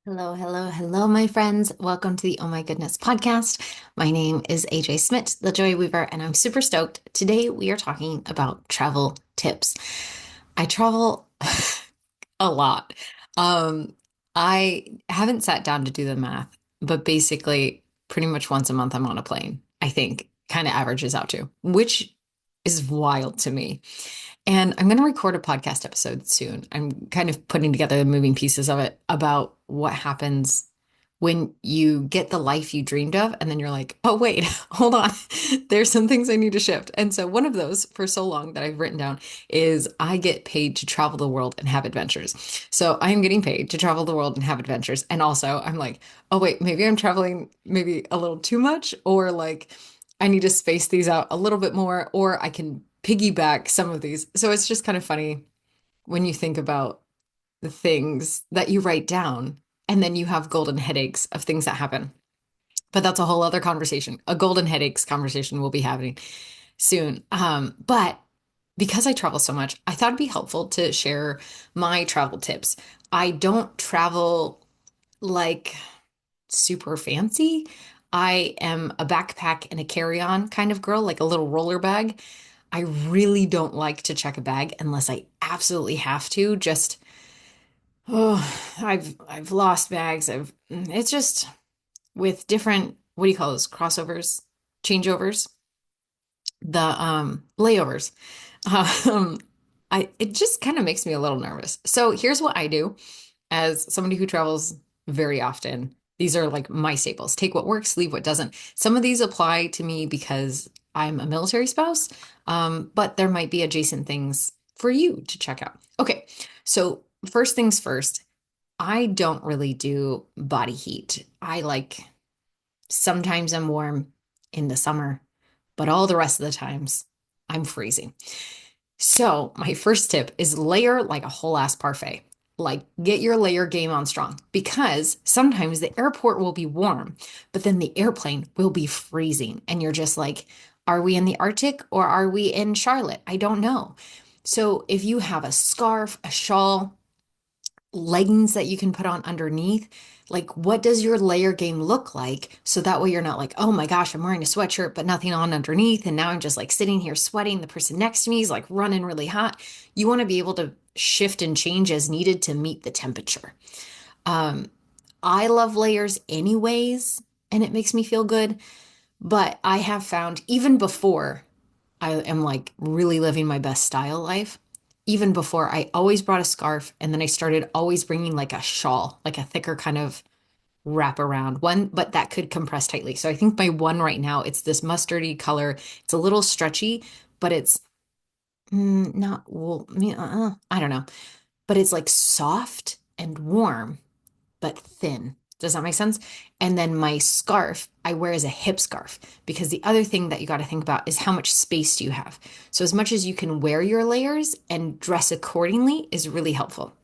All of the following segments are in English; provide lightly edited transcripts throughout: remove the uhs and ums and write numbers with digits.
Hello, hello, hello, my friends. Welcome to the Oh My Goodness podcast. My name is AJ Smith, the Joy Weaver, and I'm super stoked. Today we are talking about travel tips. I travel a lot. Um, I haven't sat down to do the math, but basically, pretty much once a month I'm on a plane, I think, kind of averages out to, which is wild to me. And I'm going to record a podcast episode soon. I'm kind of putting together the moving pieces of it about what happens when you get the life you dreamed of, and then you're like, oh, wait, hold on. There's some things I need to shift. And so, one of those for so long that I've written down is I get paid to travel the world and have adventures. So, I am getting paid to travel the world and have adventures. And also, I'm like, oh, wait, maybe I'm traveling maybe a little too much, or like I need to space these out a little bit more, or I can piggyback some of these. So it's just kind of funny when you think about the things that you write down and then you have golden headaches of things that happen. But that's a whole other conversation. A golden headaches conversation we'll be having soon. But because I travel so much, I thought it'd be helpful to share my travel tips. I don't travel like super fancy. I am a backpack and a carry-on kind of girl, like a little roller bag. I really don't like to check a bag unless I absolutely have to. Just I've lost bags. It's just with different, what do you call those, crossovers, changeovers, the layovers. Um I it just kind of makes me a little nervous. So here's what I do as somebody who travels very often. These are like my staples. Take what works, leave what doesn't. Some of these apply to me because I'm a military spouse, but there might be adjacent things for you to check out. Okay, so first things first, I don't really do body heat. I like sometimes I'm warm in the summer, but all the rest of the times I'm freezing. So, my first tip is layer like a whole ass parfait. Like, get your layer game on strong because sometimes the airport will be warm, but then the airplane will be freezing. And you're just like, are we in the Arctic or are we in Charlotte? I don't know. So, if you have a scarf, a shawl, leggings that you can put on underneath, like what does your layer game look like? So that way you're not like, oh my gosh, I'm wearing a sweatshirt, but nothing on underneath. And now I'm just like sitting here sweating. The person next to me is like running really hot. You want to be able to shift and change as needed to meet the temperature. Um, I love layers anyways, and it makes me feel good. But I have found even before I am like really living my best style life. Even before, I always brought a scarf, and then I started always bringing like a shawl, like a thicker kind of wrap around one, but that could compress tightly. So I think my one right now, it's this mustardy color. It's a little stretchy, but it's not wool. I don't know, but it's like soft and warm but thin. Does that make sense? And then my scarf, I wear as a hip scarf because the other thing that you got to think about is how much space do you have. So, as much as you can wear your layers and dress accordingly is really helpful.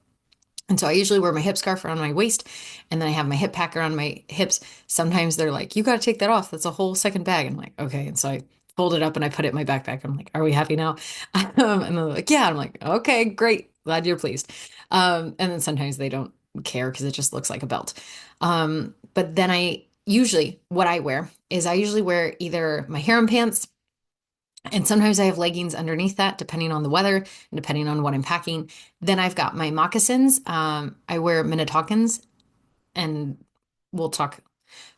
And so, I usually wear my hip scarf around my waist and then I have my hip pack around my hips. Sometimes they're like, you got to take that off. That's a whole second bag. I'm like, okay. And so, I fold it up and I put it in my backpack. I'm like, are we happy now? And they're like, yeah. I'm like, okay, great. Glad you're pleased. And then sometimes they don't care because it just looks like a belt. But then I usually, what I wear is I usually wear either my harem pants and sometimes I have leggings underneath that, depending on the weather and depending on what I'm packing. Then I've got my moccasins. I wear Minnetonka's, and we'll talk.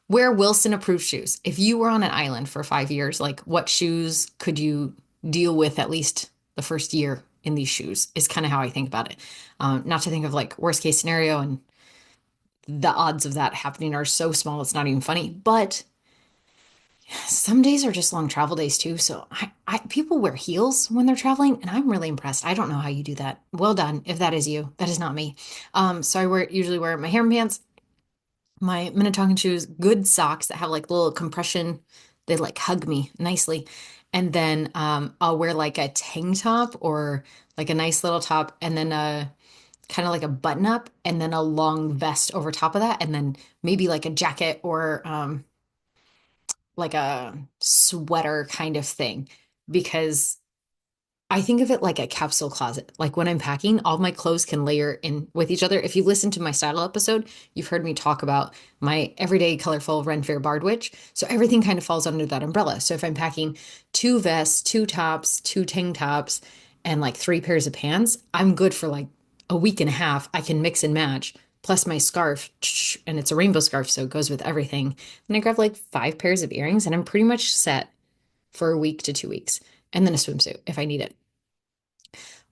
Wear Wilson approved shoes. If you were on an island for 5 years, like what shoes could you deal with at least the first year in these shoes is kind of how I think about it. Not to think of like worst case scenario, and the odds of that happening are so small it's not even funny. But some days are just long travel days too. So people wear heels when they're traveling, and I'm really impressed. I don't know how you do that. Well done if that is you. That is not me. So I usually wear my harem pants, my Minnetonka shoes, good socks that have like little compression. They like hug me nicely. And then I'll wear like a tank top or like a nice little top, and then a kind of like a button up, and then a long vest over top of that, and then maybe like a jacket or like a sweater kind of thing because I think of it like a capsule closet. Like when I'm packing, all my clothes can layer in with each other. If you've listened to my style episode, you've heard me talk about my everyday colorful Ren Fair Bardwitch. So everything kind of falls under that umbrella. So if I'm packing two vests, two tops, two tank tops, and like three pairs of pants, I'm good for like a week and a half. I can mix and match. Plus my scarf, and it's a rainbow scarf, so it goes with everything. And I grab like five pairs of earrings, and I'm pretty much set for a week to 2 weeks, and then a swimsuit if I need it.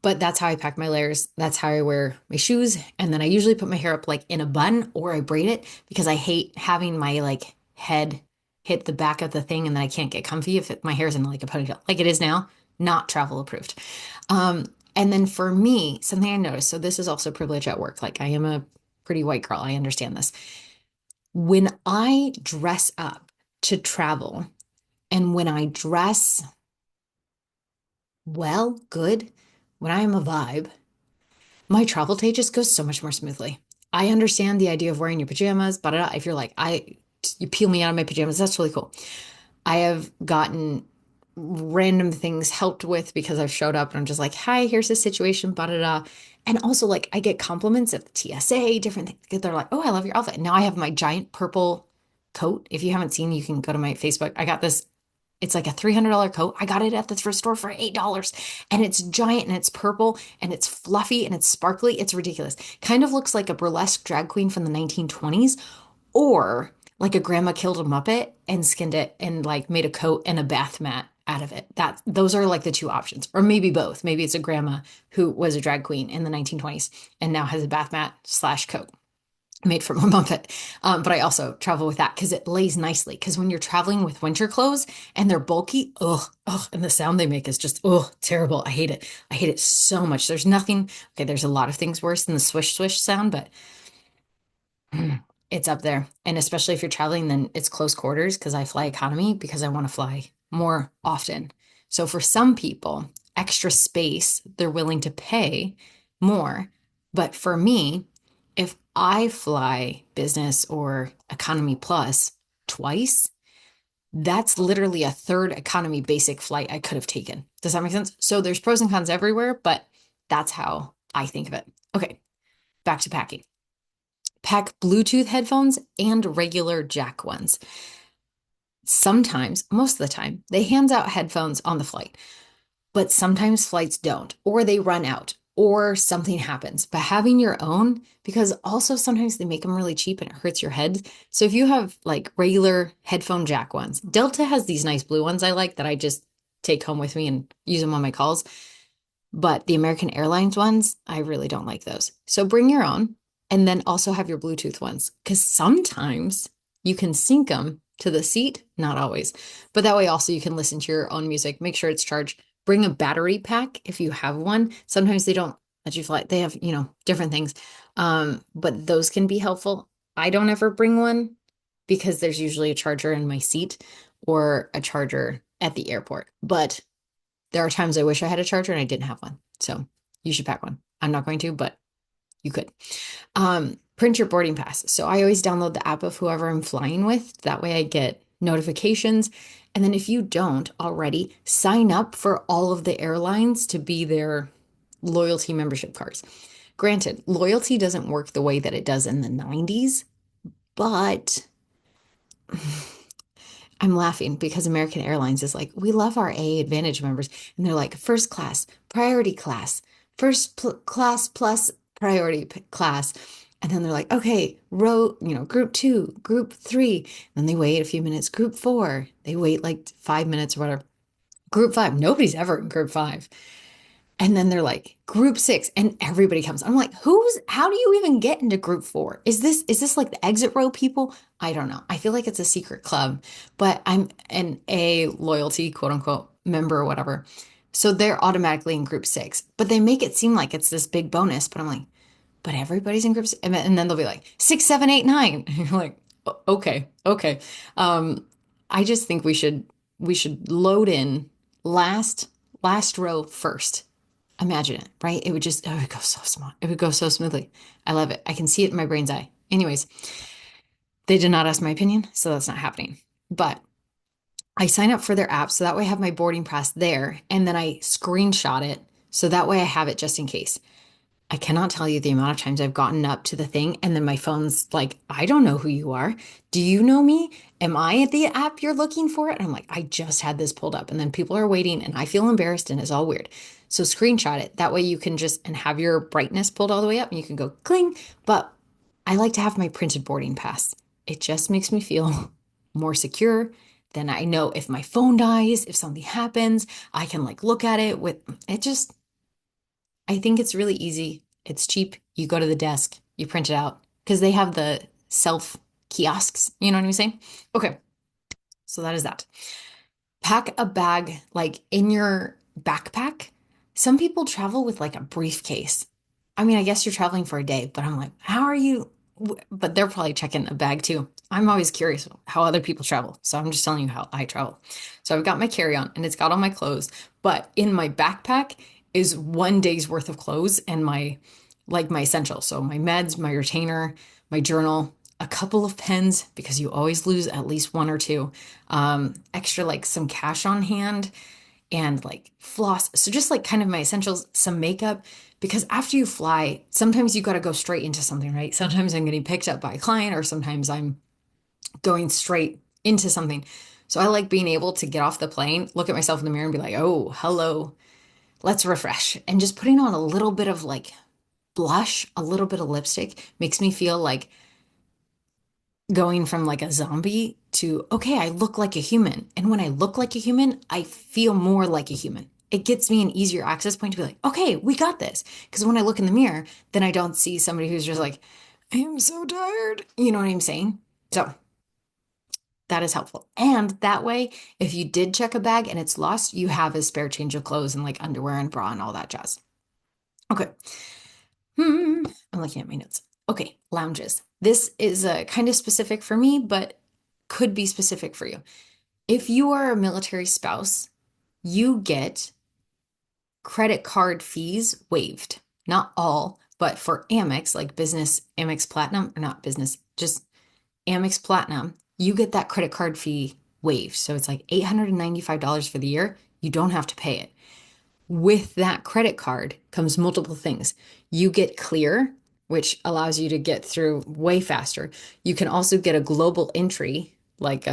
But that's how I pack my layers. That's how I wear my shoes. And then I usually put my hair up like in a bun or I braid it because I hate having my like head hit the back of the thing and then I can't get comfy if my hair's in like a ponytail, like it is now, not travel approved. Um, and then for me, something I noticed, so this is also privilege at work. Like I am a pretty white girl. I understand this. When I dress up to travel and when I dress well, good, when I am a vibe, my travel day just goes so much more smoothly. I understand the idea of wearing your pajamas, but if you're like, you peel me out of my pajamas, that's really cool. I have gotten random things helped with because I've showed up and I'm just like, hi, here's the situation, da da da. And also, like, I get compliments at the TSA, different things. They're like, oh, I love your outfit. Now I have my giant purple coat. If you haven't seen, you can go to my Facebook. I got this, it's like a $300 coat. I got it at the thrift store for $8 and it's giant and it's purple and it's fluffy and it's sparkly. It's ridiculous. Kind of looks like a burlesque drag queen from the 1920s or like a grandma killed a Muppet and skinned it and like made a coat and a bath mat out of it. Those are like the two options, or maybe both. Maybe it's a grandma who was a drag queen in the 1920s and now has a bath mat slash coat made from a Muppet. But I also travel with that because it lays nicely. Because when you're traveling with winter clothes and they're bulky, and the sound they make is just, terrible. I hate it. I hate it so much. There's nothing, okay, there's a lot of things worse than the swish swish sound, but it's up there. And especially if you're traveling, then it's close quarters because I fly economy because I want to fly more often. So for some people, extra space, they're willing to pay more. But for me, if I fly business or economy plus twice, that's literally a third economy basic flight I could have taken. Does that make sense? So there's pros and cons everywhere, but that's how I think of it. Okay, back to packing. Pack Bluetooth headphones and regular jack ones. Sometimes, most of the time, they hands out headphones on the flight, but sometimes flights don't, or they run out, or something happens. But having your own, because also sometimes they make them really cheap and it hurts your head. So if you have like regular headphone jack ones, Delta has these nice blue ones I like that I just take home with me and use them on my calls. But the American Airlines ones, I really don't like those. So bring your own and then also have your Bluetooth ones because sometimes you can sync them to the seat, not always. But that way also you can listen to your own music, make sure it's charged. Bring a battery pack if you have one. Sometimes they don't let you fly. They have, different things. But those can be helpful. I don't ever bring one because there's usually a charger in my seat or a charger at the airport. But there are times I wish I had a charger and I didn't have one. So you should pack one. I'm not going to, but you could. Print your boarding pass. So I always download the app of whoever I'm flying with. That way I get notifications. And then if you don't already, sign up for all of the airlines to be their loyalty membership cards. Granted, loyalty doesn't work the way that it does in the 90s, but I'm laughing because American Airlines is like, we love our A Advantage members. And they're like, first class, priority class, class plus priority class. And then they're like, okay, group two, group three. Then they wait a few minutes, group four. They wait like 5 minutes or whatever. Group five, nobody's ever in group five. And then they're like, group six, and everybody comes. I'm like, how do you even get into group four? Is this like the exit row people? I don't know. I feel like it's a secret club, but I'm an A loyalty, quote unquote, member or whatever. So they're automatically in group six, but they make it seem like it's this big bonus. But I'm like, but everybody's in groups. And then they'll be like, six, seven, eight, nine. And you're like, okay, okay. Um, I just think we should load in last row first. Imagine it, right? It would go so smooth. It would go so smoothly. I love it. I can see it in my brain's eye. Anyways, they did not ask my opinion, so that's not happening. But I sign up for their app so that way I have my boarding pass there and then I screenshot it so that way I have it just in case. I cannot tell you the amount of times I've gotten up to the thing and then my phone's like, I don't know who you are. Do you know me? Am I at the app you're looking for? And I'm like, I just had this pulled up. And then people are waiting and I feel embarrassed and it's all weird. So screenshot it. That way you can just and have your brightness pulled all the way up and you can go cling. But I like to have my printed boarding pass. It just makes me feel more secure. Then I know if my phone dies, if something happens, I can like look at it with it just I think it's really easy. It's cheap. You go to the desk, you print it out because they have the self kiosks. You know what I'm saying? Okay, so that is that. Pack a bag like in your backpack. Some people travel with like a briefcase. I mean, I guess you're traveling for a day, but I'm like, how are you? But they're probably checking a bag too. I'm always curious how other people travel. So I'm just telling you how I travel. So I've got my carry-on and it's got all my clothes, but in my backpack is 1 day's worth of clothes and my essentials. So my meds, my retainer, my journal, a couple of pens because you always lose at least one or two, extra like some cash on hand and like floss. So just like kind of my essentials, some makeup, because after you fly, sometimes you got to go straight into something, right? Sometimes I'm getting picked up by a client or sometimes I'm going straight into something. So I like being able to get off the plane, look at myself in the mirror and be like, oh, hello, let's refresh. And just putting on a little bit of like blush, a little bit of lipstick makes me feel like going from like a zombie to, okay, I look like a human. And when I look like a human, I feel more like a human. It gets me an easier access point to be like, okay, we got this. Because when I look in the mirror, then I don't see somebody who's just like, I am so tired. You know what I'm saying? So that is helpful. And that way, if you did check a bag and it's lost, you have a spare change of clothes and like underwear and bra and all that jazz. Okay. I'm looking at my notes. Okay, lounges. This is kind of specific for me, but could be specific for you. If you are a military spouse, you get credit card fees waived. Not all, but for Amex, like business Amex Platinum, or not business, just Amex Platinum, you get that credit card fee waived. So it's like $895 for the year. You don't have to pay it. With that credit card comes multiple things. You get Clear, which allows you to get through way faster. You can also get a global entry, like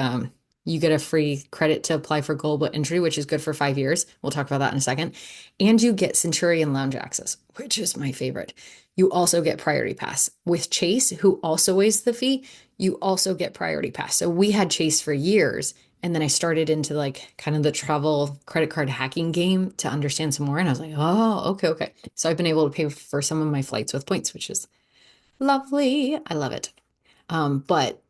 you get a free credit to apply for global entry, which is good for 5 years. We'll talk about that in a second. And you get Centurion Lounge access, which is my favorite. You also get Priority Pass. With Chase, who also waives the fee, you also get Priority Pass. So we had Chase for years and then I started into like kind of the travel credit card hacking game to understand some more. And I was like, oh, okay, okay. So I've been able to pay for some of my flights with points, which is lovely. I love it. But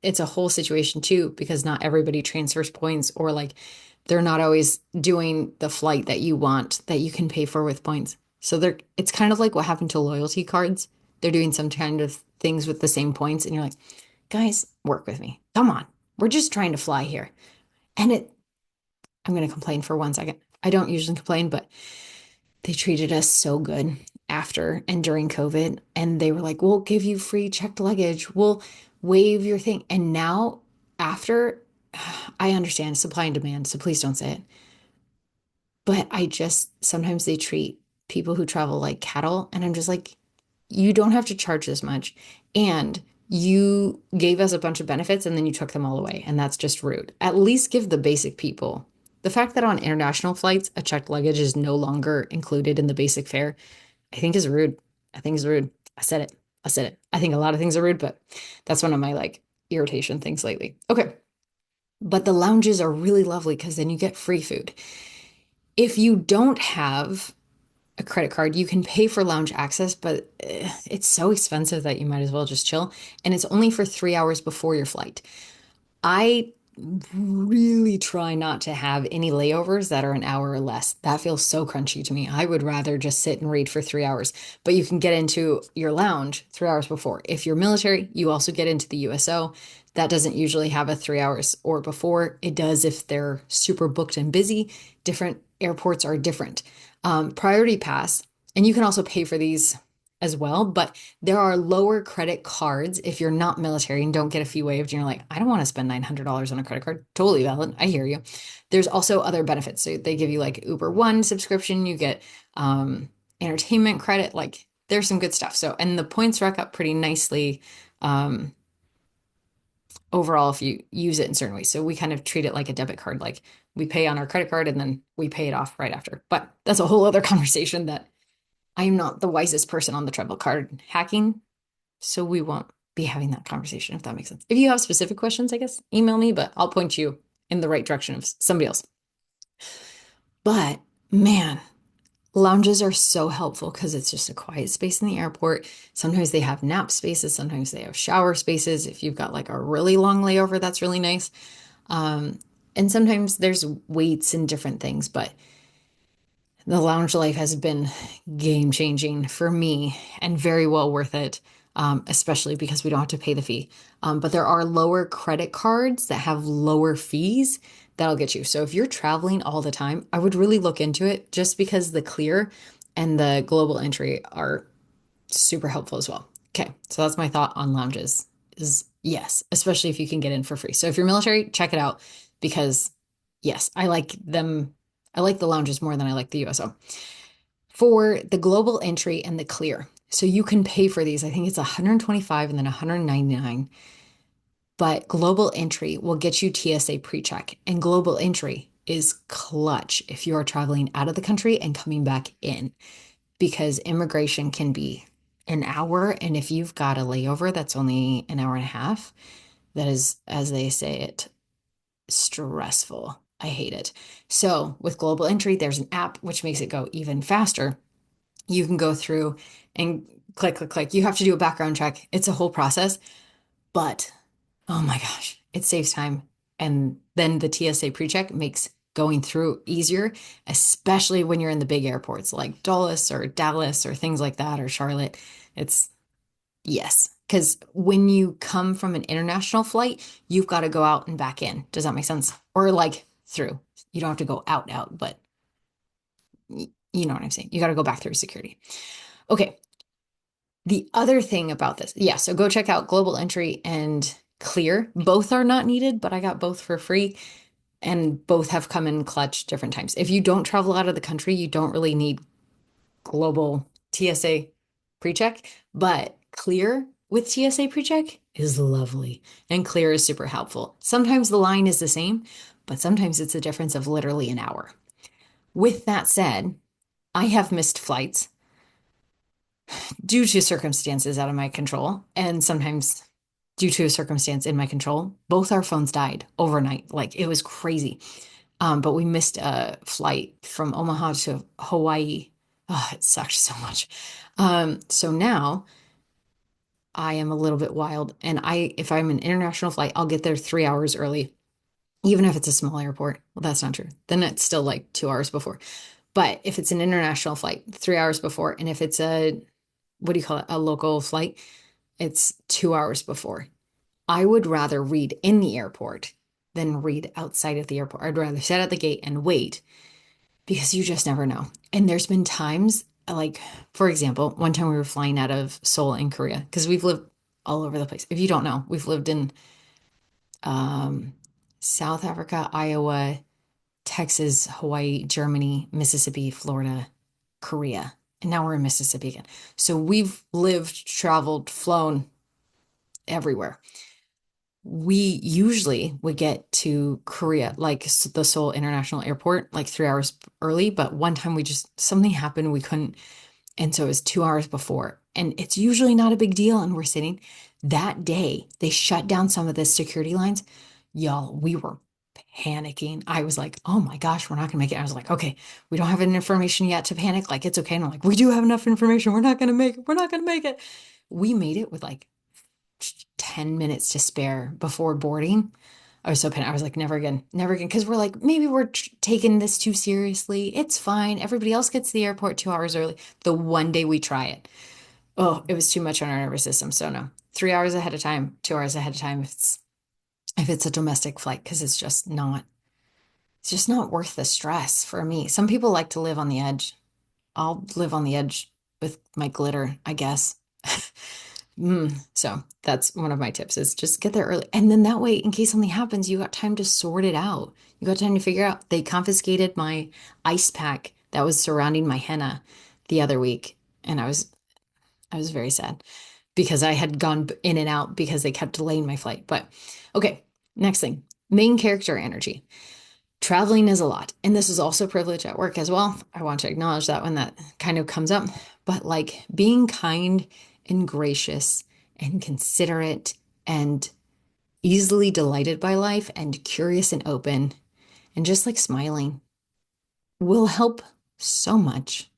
it's a whole situation too, because not everybody transfers points or like they're not always doing the flight that you want that you can pay for with points. So it's kind of like what happened to loyalty cards. They're doing some kind of things with the same points, and you're like, guys, work with me. Come on. We're just trying to fly here. And I'm going to complain for 1 second. I don't usually complain, but they treated us so good after and during COVID. And they were like, we'll give you free checked luggage. We'll waive your thing. And now, after, I understand supply and demand. So please don't say it. But I just sometimes they treat people who travel like cattle. And I'm just like, you don't have to charge this much. And you gave us a bunch of benefits and then you took them all away. And that's just rude. At least give the basic people. The fact that on international flights, a checked luggage is no longer included in the basic fare, I think is rude. I think is rude. I said it. I said it. I think a lot of things are rude, but that's one of my like irritation things lately. Okay. But the lounges are really lovely because then you get free food. If you don't have a credit card, you can pay for lounge access, but it's so expensive that you might as well just chill. And it's only for 3 hours before your flight. I really try not to have any layovers that are an hour or less. That feels so crunchy to me. I would rather just sit and read for 3 hours, but you can get into your lounge 3 hours before. If you're military, you also get into the USO. That doesn't usually have a 3 hours or before. It does if they're super booked and busy. Different airports are different. Priority Pass, and you can also pay for these as well, but there are lower credit cards if you're not military and don't get a fee waived and you're like, I don't want to spend $900 on a credit card. Totally valid. I hear you. There's also other benefits. So they give you like Uber One subscription, you get entertainment credit, like there's some good stuff. So, and the points rack up pretty nicely um overall if you use it in certain ways. So we kind of treat it like a debit card, like we pay on our credit card and then we pay it off right after. But that's a whole other conversation that I am not the wisest person on the travel card hacking, so we won't be having that conversation if that makes sense. If you have specific questions, I guess email me, but I'll point you in the right direction of somebody else. But man, lounges are so helpful because it's just a quiet space in the airport. Sometimes they have nap spaces, sometimes they have shower spaces. If you've got like a really long layover, that's really nice. Um, and sometimes there's waits and different things, but the lounge life has been game changing for me and very well worth it, especially because we don't have to pay the fee. But there are lower credit cards that have lower fees that'll get you. So if you're traveling all the time, I would really look into it just because the Clear and the Global Entry are super helpful as well. Okay, so that's my thought on lounges is yes, especially if you can get in for free. So if you're military, check it out because yes, I like them. I like the lounges more than I like the USO. For the Global Entry and the Clear, so you can pay for these. I think it's 125 and then 199. But Global Entry will get you TSA pre-check, and Global Entry is clutch if you are traveling out of the country and coming back in because immigration can be an hour. And if you've got a layover that's only an hour and a half, that is, as they say it, stressful. I hate it. So with Global Entry, there's an app which makes it go even faster. You can go through and click, click, click. You have to do a background check. It's a whole process, but oh my gosh, it saves time. And then the TSA pre-check makes going through easier, especially when you're in the big airports like Dulles or Dallas or things like that, or Charlotte. It's yes, because when you come from an international flight, you've got to go out and back in. Does that make sense? Or like through. You don't have to go out, but you know what I'm saying. You got to go back through security. Okay. The other thing about this, yeah, so go check out Global Entry and Clear. Both are not needed, but I got both for free and both have come in clutch different times. If you don't travel out of the country, you don't really need global TSA pre-check, but Clear with TSA pre-check is lovely and Clear is super helpful. Sometimes the line is the same, but sometimes it's a difference of literally an hour. With that said, I have missed flights due to circumstances out of my control, and sometimes due to a circumstance in my control. Both our phones died overnight. Like it was crazy. But we missed a flight from Omaha to Hawaii. Oh, it sucked so much. So now I am a little bit wild. And if I'm an international flight, I'll get there 3 hours early, even if it's a small airport. Well, that's not true. Then it's still like 2 hours before. But if it's an international flight, 3 hours before. And if it's what do you call it? A local flight, it's 2 hours before. I would rather read in the airport than read outside of the airport. I'd rather sit at the gate and wait because you just never know. And there's been times, like, for example, one time we were flying out of Seoul in Korea because we've lived all over the place. If you don't know, we've lived in um, South Africa, Iowa, Texas, Hawaii, Germany, Mississippi, Florida, Korea. And now we're in Mississippi again. So we've lived, traveled, flown everywhere. We usually would get to Korea, like the Seoul International Airport, like 3 hours early. But one time something happened, we couldn't. And so it was 2 hours before. And it's usually not a big deal. And we're sitting that day, they shut down some of the security lines. Y'all, we were panicking. I was like, oh my gosh, we're not gonna make it. I was like, okay, we don't have enough information yet to panic. Like, it's okay. And I'm like, we do have enough information. We're not gonna make it. We're not gonna make it. We made it with like 10 minutes to spare before boarding. I was so panicked. I was like, never again, never again. Because we're like, maybe we're taking this too seriously. It's fine. Everybody else gets to the airport 2 hours early. The one day we try it. Oh, it was too much on our nervous system. So no, 3 hours ahead of time, 2 hours ahead of time. If it's a domestic flight, because it's just not worth the stress for me. Some people like to live on the edge. I'll live on the edge with my glitter, I guess. So that's one of my tips is just get there early. And then that way, in case something happens, you got time to sort it out. You got time to figure out. They confiscated my ice pack that was surrounding my henna the other week. And I was very sad because I had gone in and out because they kept delaying my flight. But okay, next thing, main character energy. Traveling is a lot. And this is also privilege at work as well. I want to acknowledge that when that kind of comes up. But like being kind and gracious and considerate and easily delighted by life and curious and open and just like smiling will help so much.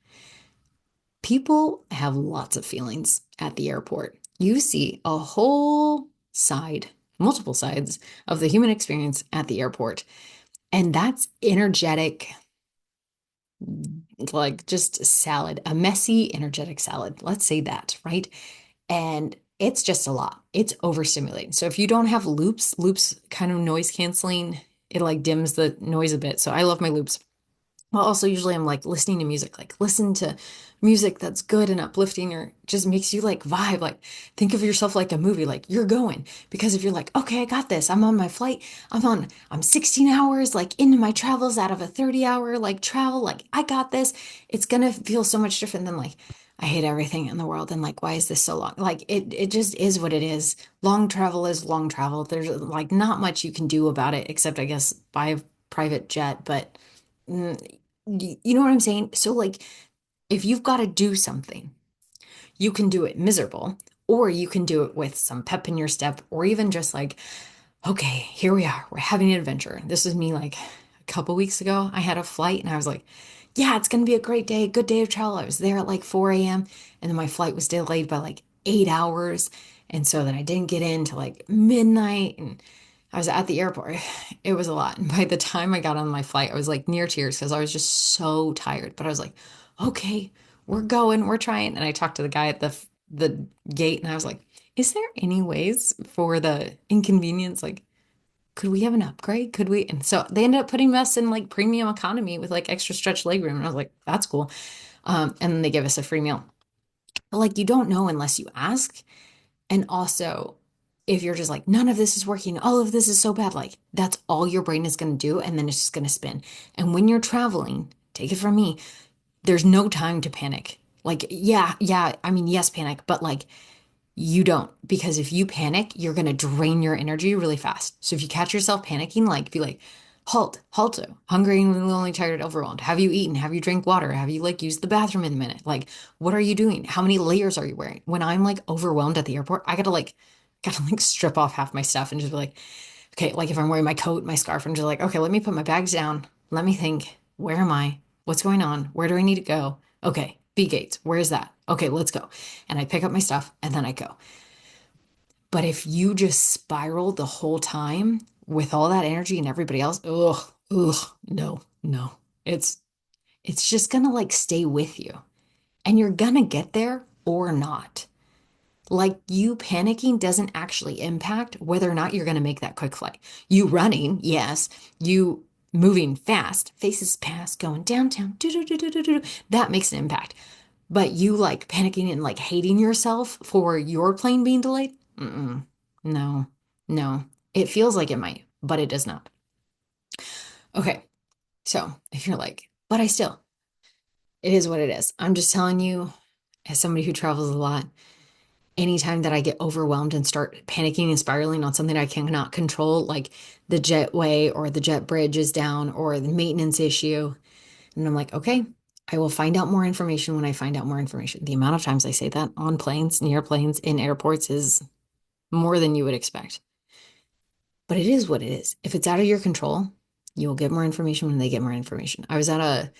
People have lots of feelings at the airport. You see a whole side, multiple sides of the human experience at the airport. And that's energetic, like just salad, a messy, energetic salad. Let's say that, right? And it's just a lot. It's overstimulating. So if you don't have loops kind of noise canceling, it like dims the noise a bit. So I love my loops. Well, also usually I'm like listening to music, like listen to music that's good and uplifting or just makes you like vibe. Like think of yourself like a movie, like you're going. Because if you're like, okay, I got this. I'm on my flight. I'm 16 hours like into my travels out of a 30-hour like travel. Like I got this. It's gonna feel so much different than like I hate everything in the world and like why is this so long? Like it just is what it is. Long travel is long travel. There's like not much you can do about it except I guess buy a private jet, but mm, you know what I'm saying? So, like, if you've got to do something, you can do it miserable, or you can do it with some pep in your step, or even just like, okay, here we are. We're having an adventure. This was me like a couple weeks ago. I had a flight and I was like, yeah, it's going to be a great day, good day of travel. I was there at like 4 a.m. and then my flight was delayed by like 8 hours. And so then I didn't get in till like midnight and I was at the airport. It was a lot. And by the time I got on my flight, I was like near tears because I was just so tired. But I was like, okay, we're going, we're trying. And I talked to the guy at the gate and I was like, is there any ways for the inconvenience? Like, could we have an upgrade? Could we? And so they ended up putting us in like premium economy with like extra stretch leg room. And I was like, that's cool. And then they give us a free meal. But like, you don't know unless you ask. And also, if you're just like, none of this is working, all of this is so bad, like that's all your brain is going to do. And then it's just going to spin. And when you're traveling, take it from me, there's no time to panic. Like, yeah, I mean, yes, panic, but like you don't, because if you panic, you're going to drain your energy really fast. So if you catch yourself panicking, like be like, halt, hungry and lonely, tired, overwhelmed. Have you eaten? Have you drank water? Have you like used the bathroom in a minute? Like, what are you doing? How many layers are you wearing? When I'm like overwhelmed at the airport, I gotta like strip off half my stuff and just be like, okay, like if I'm wearing my coat, my scarf, I'm just like, okay, let me put my bags down. Let me think, where am I? What's going on? Where do I need to go? Okay, B gates, where is that? Okay, let's go. And I pick up my stuff and then I go. But if you just spiral the whole time with all that energy and everybody else, no, no. It's it's just gonna like stay with you. And you're gonna get there or not. Like you panicking doesn't actually impact whether or not you're gonna make that quick flight. You running, yes. You moving fast, faces past, going downtown, that makes an impact. But you like panicking and like hating yourself for your plane being delayed? Mm-mm. No, no. It feels like it might, but it does not. Okay, so if you're like, but I still, it is what it is. I'm just telling you, as somebody who travels a lot, anytime that I get overwhelmed and start panicking and spiraling on something I cannot control, like the jetway or the jet bridge is down or the maintenance issue, and I'm like, okay, I will find out more information when I find out more information. The amount of times I say that on planes, near planes, in airports is more than you would expect. But it is what it is. If it's out of your control, you will get more information when they get more information. I was at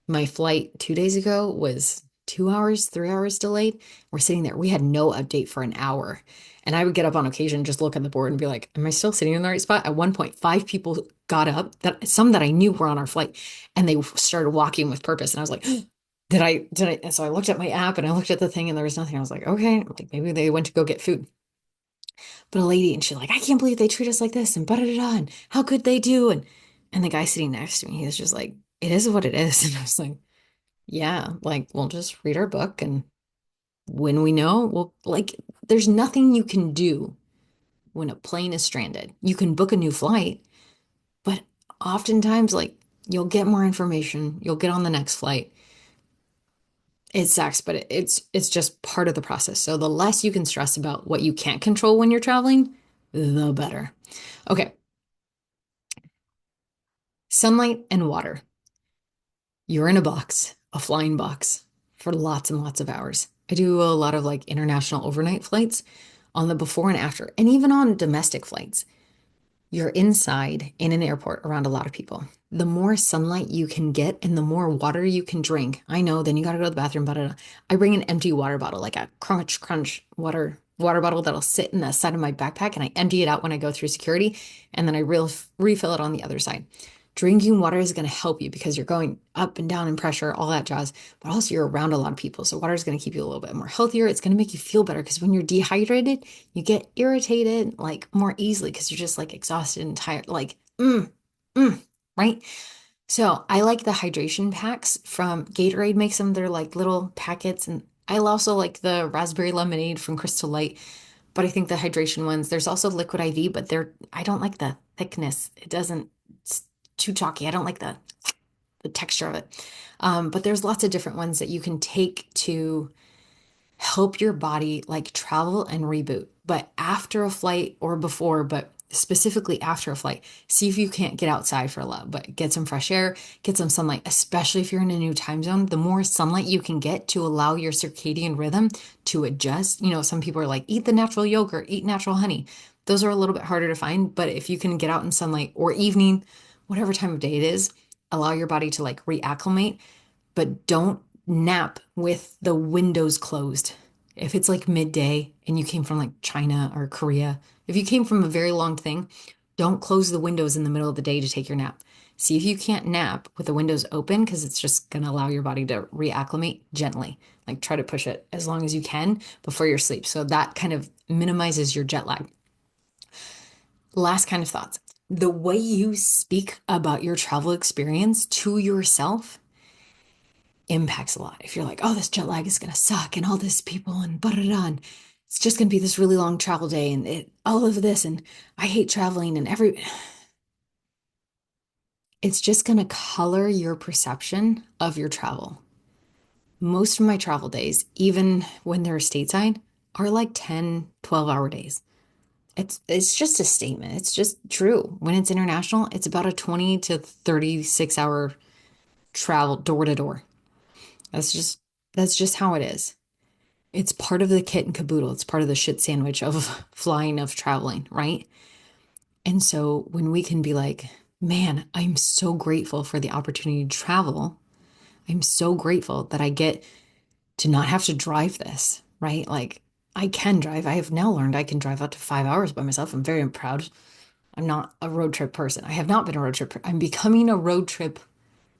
my flight 2 days ago was 2 hours, 3 hours delayed. We're sitting there. We had no update for an hour. And I would get up on occasion, just look at the board and be like, am I still sitting in the right spot? At one point, five people got up that some that I knew were on our flight and they started walking with purpose. And I was like, did I? And so I looked at my app and I looked at the thing and there was nothing. I was like, okay, like maybe they went to go get food. But a lady and she's like, I can't believe they treat us like this and da and how could they do? And the guy sitting next to me, he was just like, it is what it is. And I was like, Yeah, like we'll just read our book and when we know, we'll like there's nothing you can do when a plane is stranded. You can book a new flight, but oftentimes like you'll get more information, you'll get on the next flight. It sucks, but it's just part of the process. So the less you can stress about what you can't control when you're traveling, the better. Okay, sunlight and water. You're in a box, a flying box, for lots and lots of hours. I do a lot of like international overnight flights on the before and after, and even on domestic flights. You're inside in an airport around a lot of people. The more sunlight you can get and the more water you can drink. I know, then you got to go to the bathroom, but I bring an empty water bottle, like a crunch water bottle that'll sit in the side of my backpack, and I empty it out when I go through security, and then I refill it on the other side. Drinking water is going to help you because you're going up and down in pressure, all that jazz, but also you're around a lot of people. So water is going to keep you a little bit more healthier. It's going to make you feel better because when you're dehydrated, you get irritated like more easily because you're just like exhausted and tired, like, mm, right? So I like the hydration packs from Gatorade makes them. They're like little packets. And I also like the raspberry lemonade from Crystal Light. But I think the hydration ones, there's also liquid IV, but I don't like the thickness. It's too chalky. I don't like the texture of it. But there's lots of different ones that you can take to help your body like travel and reboot. But after a flight or before, but specifically after a flight, see if you can't get outside for a lot, but get some fresh air, get some sunlight, especially if you're in a new time zone. The more sunlight you can get to allow your circadian rhythm to adjust. You know, some people are like, eat the natural yogurt, eat natural honey. Those are a little bit harder to find, but if you can get out in sunlight or evening, whatever time of day it is, allow your body to like reacclimate, but don't nap with the windows closed. If it's like midday and you came from like China or Korea, if you came from a very long thing, don't close the windows in the middle of the day to take your nap. See if you can't nap with the windows open because it's just going to allow your body to reacclimate gently. Like try to push it as long as you can before your sleep. So that kind of minimizes your jet lag. Last kind of thoughts. The way you speak about your travel experience to yourself impacts a lot. If you're like, oh, this jet lag is going to suck and all this people and blah, blah, blah, and it's just going to be this really long travel day and all of this and I hate traveling and it's just going to color your perception of your travel. Most of my travel days, even when they're stateside, are like 10, 12-hour days. It's just a statement. It's just true. When it's international, it's about a 20 to 36-hour travel door to door. That's just that's just how it is. It's part of the kit and caboodle. It's part of the shit sandwich of flying, of traveling, right? And so when we can be like, man, I'm so grateful for the opportunity to travel. I'm so grateful that I get to not have to drive this, right? Like I can drive. I have now learned I can drive up to 5 hours by myself. I'm very proud. I'm not a road trip person. I have not been a road trip. I'm becoming a road trip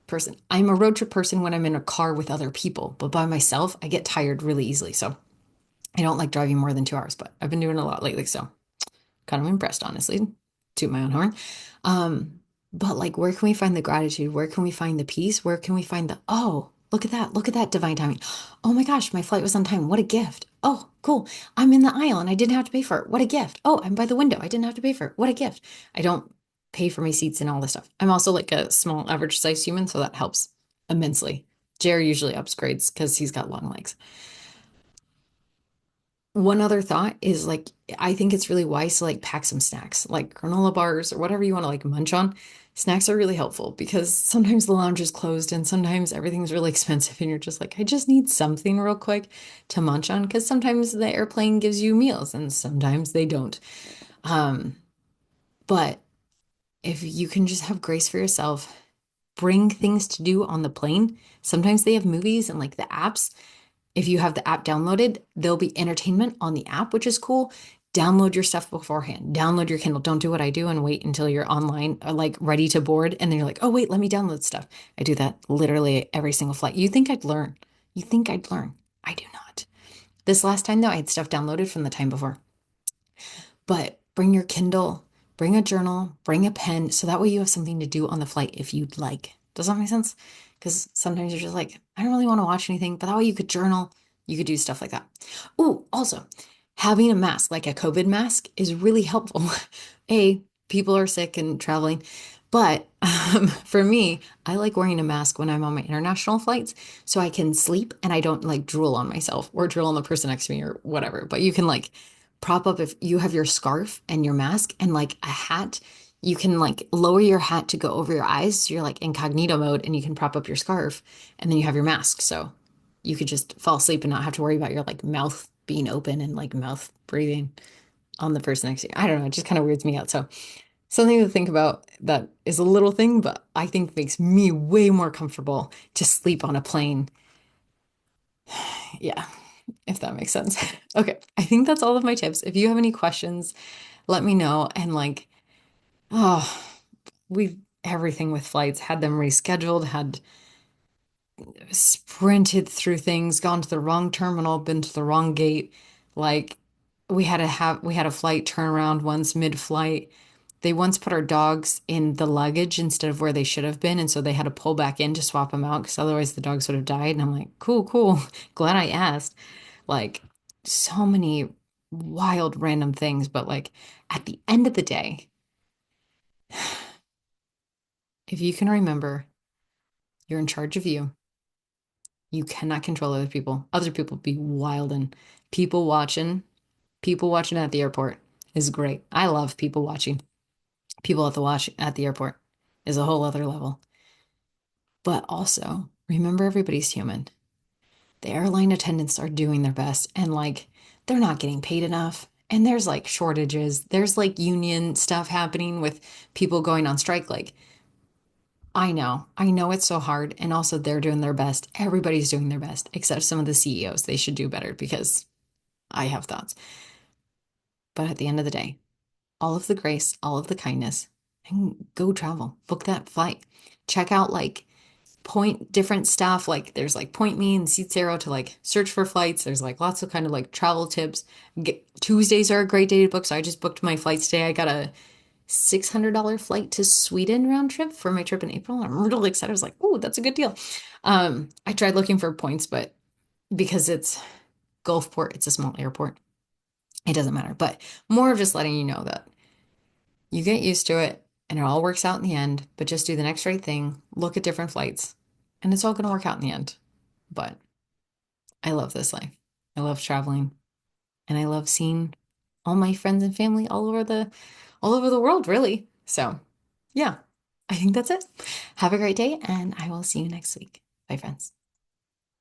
person. I'm a road trip person when I'm in a car with other people, but by myself, I get tired really easily. So I don't like driving more than 2 hours, but I've been doing a lot lately, so kind of impressed, honestly. Toot my own horn. Um, but like, where can we find the gratitude? Where can we find the peace? Where can we find the, oh, look at that divine timing. Oh my gosh, my flight was on time. What a gift. Oh, cool. I'm in the aisle and I didn't have to pay for it. What a gift. Oh, I'm by the window. I didn't have to pay for it. What a gift. I don't pay for my seats and all this stuff. I'm also like a small average size human, so that helps immensely. Jerry usually upgrades because he's got long legs. One other thought is like I think it's really wise to like pack some snacks, like granola bars or whatever you want to like munch on. Snacks are really helpful because sometimes the lounge is closed and sometimes everything's really expensive and you're just like, I just need something real quick to munch on because sometimes the airplane gives you meals and sometimes they don't. Um, but if you can just have grace for yourself, bring things to do on the plane. Sometimes they have movies and like the apps if you have the app downloaded, there'll be entertainment on the app, which is cool. Download your stuff beforehand. Download your Kindle. Don't do what I do and wait until you're online or like ready to board. And then you're like, oh, wait, let me download stuff. I do that literally every single flight. You think I'd learn? You think I'd learn? I do not. This last time, though, I had stuff downloaded from the time before. But bring your Kindle, bring a journal, bring a pen, so that way you have something to do on the flight if you'd like. Does that make sense? Because sometimes you're just like, I don't really want to watch anything, but that way you could journal, you could do stuff like that. Oh, also, having a mask, like a COVID mask, is really helpful. A, people are sick and traveling, but for me, I like wearing a mask when I'm on my international flights so I can sleep and I don't like drool on myself or drool on the person next to me or whatever. But you can like prop up if you have your scarf and your mask and like a hat. You can like lower your hat to go over your eyes. So you're like incognito mode and you can prop up your scarf and then you have your mask. So you could just fall asleep and not have to worry about your like mouth being open and like mouth breathing on the person next to you. I don't know. It just kind of weirds me out. So something to think about that is a little thing, but I think makes me way more comfortable to sleep on a plane. Yeah, if that makes sense. Okay, I think that's all of my tips. If you have any questions, let me know. And like, oh, we everything with flights, had them rescheduled, had sprinted through things, gone to the wrong terminal, been to the wrong gate. Like we had a flight turnaround once mid-flight. They once put our dogs in the luggage instead of where they should have been, and so they had to pull back in to swap them out because otherwise the dogs would have died. And I'm like, cool, cool. Glad I asked. Like so many wild random things, but like at the end of the day, if you can remember, you're in charge of you. You cannot control other people. Other people be wild and people watching. People watching at the airport is great. I love people watching. People at the watch at the airport is a whole other level. But also, remember everybody's human. The airline attendants are doing their best and like they're not getting paid enough. And there's like shortages. There's like union stuff happening with people going on strike. Like, I know it's so hard. And also, they're doing their best. Everybody's doing their best, except some of the CEOs. They should do better because I have thoughts. But at the end of the day, all of the grace, all of the kindness, and go travel. Book that flight. Check out like point different stuff. Like there's like Point Me and Seat Zero to like search for flights. There's like lots of kind of like travel tips. Tuesdays are a great day to book. So I just booked my flights today. I got a $600 flight to Sweden round trip for my trip in April. I'm really excited. I was like, oh, that's a good deal. I tried looking for points, but because it's Gulfport, it's a small airport. It doesn't matter. But more of just letting you know that you get used to it and it all works out in the end, but just do the next right thing, look at different flights, and it's all going to work out in the end. But I love this life. I love traveling and I love seeing all my friends and family all over the world, really. So, yeah. I think that's it. Have a great day and I will see you next week. Bye, friends.